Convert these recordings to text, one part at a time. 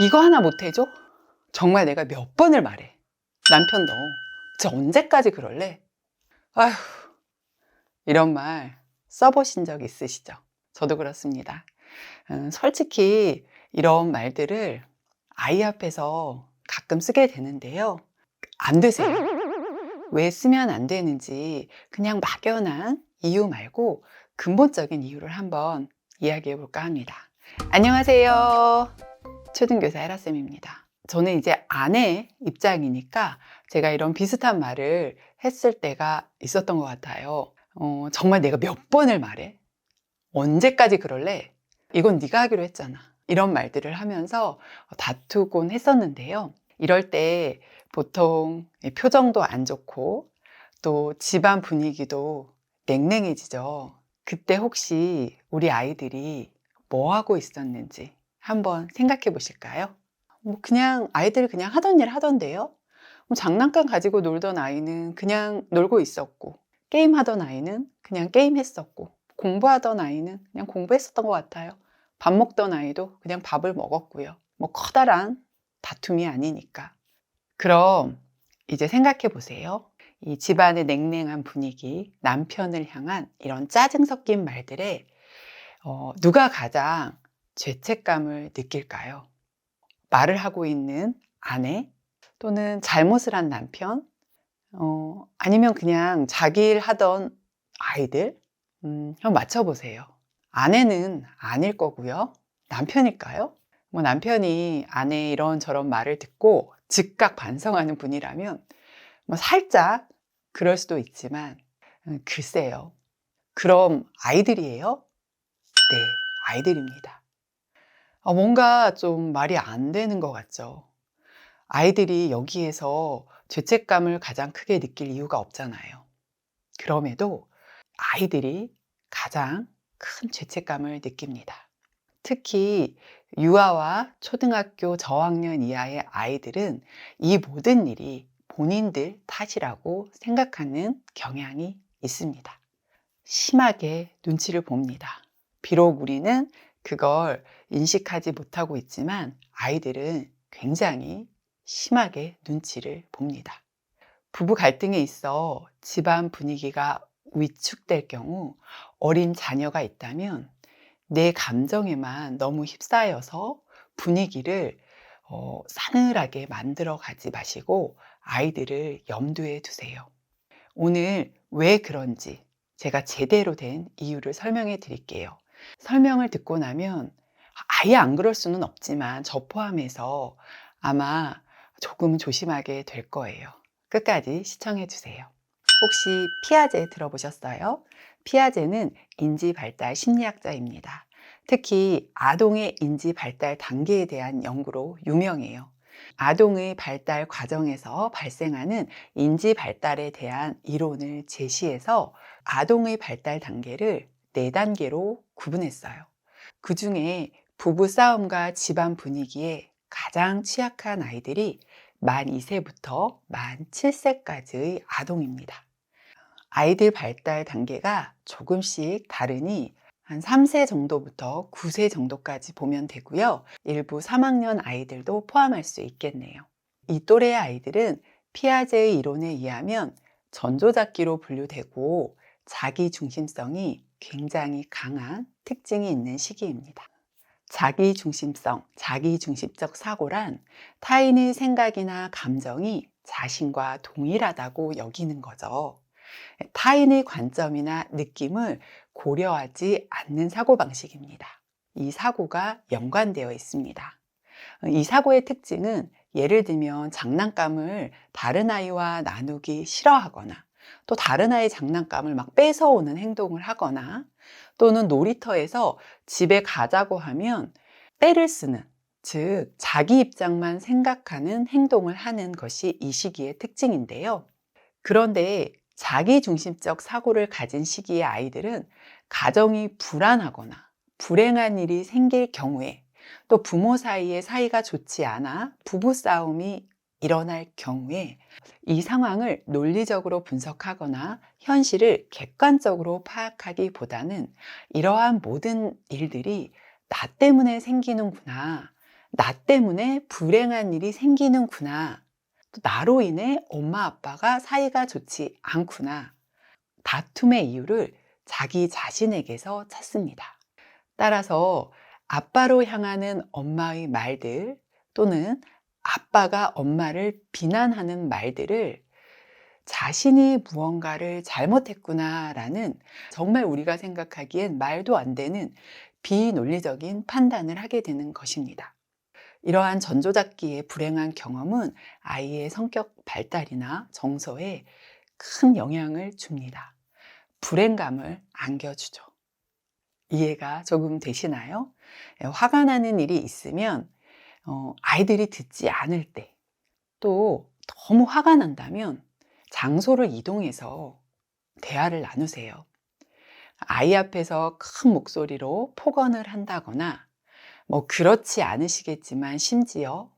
이거 하나 못 해줘? 정말 내가 몇 번을 말해. 남편 너 진짜 언제까지 그럴래? 아휴, 이런 말 써보신 적 있으시죠? 저도 그렇습니다. 솔직히 이런 말들을 아이 앞에서 가끔 쓰게 되는데요. 안 되세요. 왜 쓰면 안 되는지 그냥 막연한 이유 말고 근본적인 이유를 한번 이야기해 볼까 합니다. 안녕하세요. 초등교사 헤라쌤입니다. 저는 이제 아내 입장이니까 제가 이런 비슷한 말을 했을 때가 있었던 것 같아요. 정말 내가 몇 번을 말해? 언제까지 그럴래? 이건 네가 하기로 했잖아. 이런 말들을 하면서 다투곤 했었는데요. 이럴 때 보통 표정도 안 좋고 또 집안 분위기도 냉랭해지죠. 그때 혹시 우리 아이들이 뭐 하고 있었는지 한번 생각해 보실까요? 그냥 아이들 그냥 하던 일 하던데요. 장난감 가지고 놀던 아이는 그냥 놀고 있었고, 게임하던 아이는 그냥 게임했었고, 공부하던 아이는 그냥 공부했었던 것 같아요. 밥 먹던 아이도 그냥 밥을 먹었고요. 뭐 커다란 다툼이 아니니까. 그럼 이제 생각해 보세요. 이 집안의 냉랭한 분위기, 남편을 향한 이런 짜증 섞인 말들에 누가 가장 죄책감을 느낄까요? 말을 하고 있는 아내 또는 잘못을 한 남편, 아니면 그냥 자기 일 하던 아이들. 한번 맞춰보세요. 아내는 아닐 거고요. 남편일까요? 뭐 남편이 아내의 이런저런 말을 듣고 즉각 반성하는 분이라면 뭐 살짝 그럴 수도 있지만, 글쎄요. 그럼 아이들이에요? 네, 아이들입니다. 뭔가 좀 말이 안 되는 것 같죠. 아이들이 여기에서 죄책감을 가장 크게 느낄 이유가 없잖아요. 그럼에도 아이들이 가장 큰 죄책감을 느낍니다. 특히 유아와 초등학교 저학년 이하의 아이들은 이 모든 일이 본인들 탓이라고 생각하는 경향이 있습니다. 심하게 눈치를 봅니다. 비록 우리는 그걸 인식하지 못하고 있지만 아이들은 굉장히 심하게 눈치를 봅니다. 부부 갈등에 있어 집안 분위기가 위축될 경우 어린 자녀가 있다면 내 감정에만 너무 휩싸여서 분위기를 싸늘하게 만들어 가지 마시고 아이들을 염두에 두세요. 오늘 왜 그런지 제가 제대로 된 이유를 설명해 드릴게요. 설명을 듣고 나면 아예 안 그럴 수는 없지만 저 포함해서 아마 조금은 조심하게 될 거예요. 끝까지 시청해 주세요. 혹시 피아제 들어보셨어요? 피아제는 인지 발달 심리학자입니다. 특히 아동의 인지 발달 단계에 대한 연구로 유명해요. 아동의 발달 과정에서 발생하는 인지 발달에 대한 이론을 제시해서 아동의 발달 단계를 4단계로 구분했어요. 그 중에 부부싸움과 집안 분위기에 가장 취약한 아이들이 만 2세부터 만 7세까지의 아동입니다. 아이들 발달 단계가 조금씩 다르니 한 3세 정도부터 9세 정도까지 보면 되고요. 일부 3학년 아이들도 포함할 수 있겠네요. 이 또래의 아이들은 피아제의 이론에 의하면 전조잡기로 분류되고 자기 중심성이 굉장히 강한 특징이 있는 시기입니다. 자기 중심성, 자기 중심적 사고란 타인의 생각이나 감정이 자신과 동일하다고 여기는 거죠. 타인의 관점이나 느낌을 고려하지 않는 사고방식입니다. 이 사고가 연관되어 있습니다. 이 사고의 특징은 예를 들면 장난감을 다른 아이와 나누기 싫어하거나 또 다른 아이의 장난감을 막 뺏어오는 행동을 하거나 또는 놀이터에서 집에 가자고 하면 떼를 쓰는, 즉 자기 입장만 생각하는 행동을 하는 것이 이 시기의 특징인데요. 그런데 자기중심적 사고를 가진 시기의 아이들은 가정이 불안하거나 불행한 일이 생길 경우에 또 부모 사이의 사이가 좋지 않아 부부싸움이 일어날 경우에 이 상황을 논리적으로 분석하거나 현실을 객관적으로 파악하기보다는 이러한 모든 일들이 나 때문에 생기는구나 나 때문에 불행한 일이 생기는구나. 또 나로 인해 엄마 아빠가 사이가 좋지 않구나. 다툼의 이유를 자기 자신에게서 찾습니다. 따라서 아빠로 향하는 엄마의 말들 또는 아빠가 엄마를 비난하는 말들을 자신이 무언가를 잘못했구나라는 정말 우리가 생각하기엔 말도 안 되는 비논리적인 판단을 하게 되는 것입니다. 이러한 전조잡기의 불행한 경험은 아이의 성격 발달이나 정서에 큰 영향을 줍니다. 불행감을 안겨주죠. 이해가 조금 되시나요? 화가 나는 일이 있으면 아이들이 듣지 않을 때, 또 너무 화가 난다면 장소를 이동해서 대화를 나누세요. 아이 앞에서 큰 목소리로 폭언을 한다거나 그렇지 않으시겠지만 심지어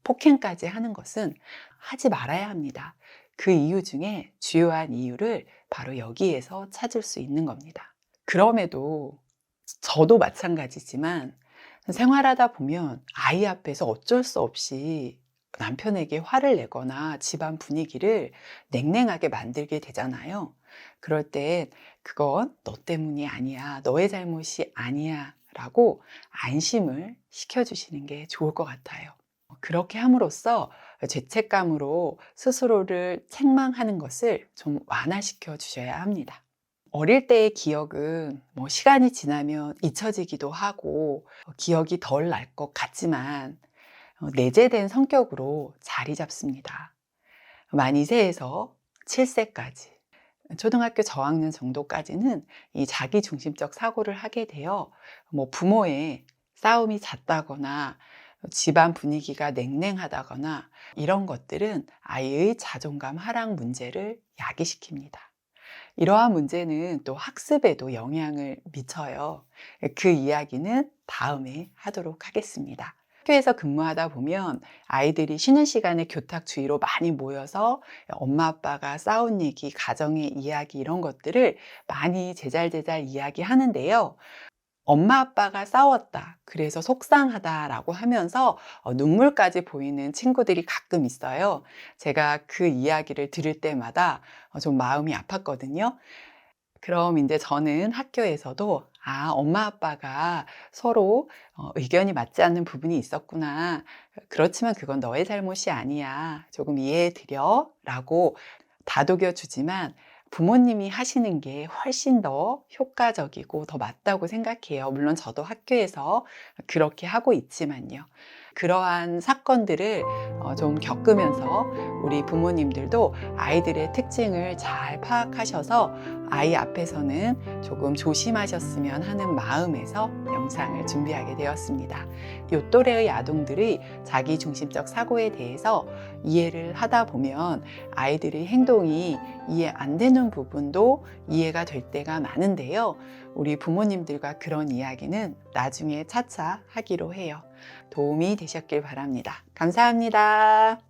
폭행까지 하는 것은 하지 말아야 합니다. 그 이유 중에 주요한 이유를 바로 여기에서 찾을 수 있는 겁니다. 그럼에도 저도 마찬가지지만 생활하다 보면 아이 앞에서 어쩔 수 없이 남편에게 화를 내거나 집안 분위기를 냉랭하게 만들게 되잖아요. 그럴 땐 그건 너 때문이 아니야, 너의 잘못이 아니야 라고 안심을 시켜주시는 게 좋을 것 같아요. 그렇게 함으로써 죄책감으로 스스로를 책망하는 것을 좀 완화시켜 주셔야 합니다. 어릴 때의 기억은 시간이 지나면 잊혀지기도 하고 기억이 덜 날 것 같지만 내재된 성격으로 자리 잡습니다. 만 2세에서 7세까지 초등학교 저학년 정도까지는 이 자기중심적 사고를 하게 되어 부모의 싸움이 잦다거나 집안 분위기가 냉랭하다거나 이런 것들은 아이의 자존감 하락 문제를 야기시킵니다. 이러한 문제는 또 학습에도 영향을 미쳐요. 그 이야기는 다음에 하도록 하겠습니다. 학교에서 근무하다 보면 아이들이 쉬는 시간에 교탁 주위로 많이 모여서 엄마 아빠가 싸운 얘기, 가정의 이야기 이런 것들을 많이 제잘제잘 이야기하는데요. 엄마 아빠가 싸웠다, 그래서 속상하다라고 하면서 눈물까지 보이는 친구들이 가끔 있어요. 제가 그 이야기를 들을 때마다 좀 마음이 아팠거든요. 그럼 이제 저는 학교에서도 엄마 아빠가 서로 의견이 맞지 않는 부분이 있었구나. 그렇지만 그건 너의 잘못이 아니야. 조금 이해해 드려 라고 다독여 주지만 부모님이 하시는 게 훨씬 더 효과적이고 더 맞다고 생각해요. 물론 저도 학교에서 그렇게 하고 있지만요. 그러한 사건들을 좀 겪으면서 우리 부모님들도 아이들의 특징을 잘 파악하셔서 아이 앞에서는 조금 조심하셨으면 하는 마음에서 영상을 준비하게 되었습니다. 이 또래의 아동들의 자기중심적 사고에 대해서 이해를 하다 보면 아이들의 행동이 이해 안 되는 부분도 이해가 될 때가 많은데요. 우리 부모님들과 그런 이야기는 나중에 차차 하기로 해요. 도움이 되셨길 바랍니다. 감사합니다.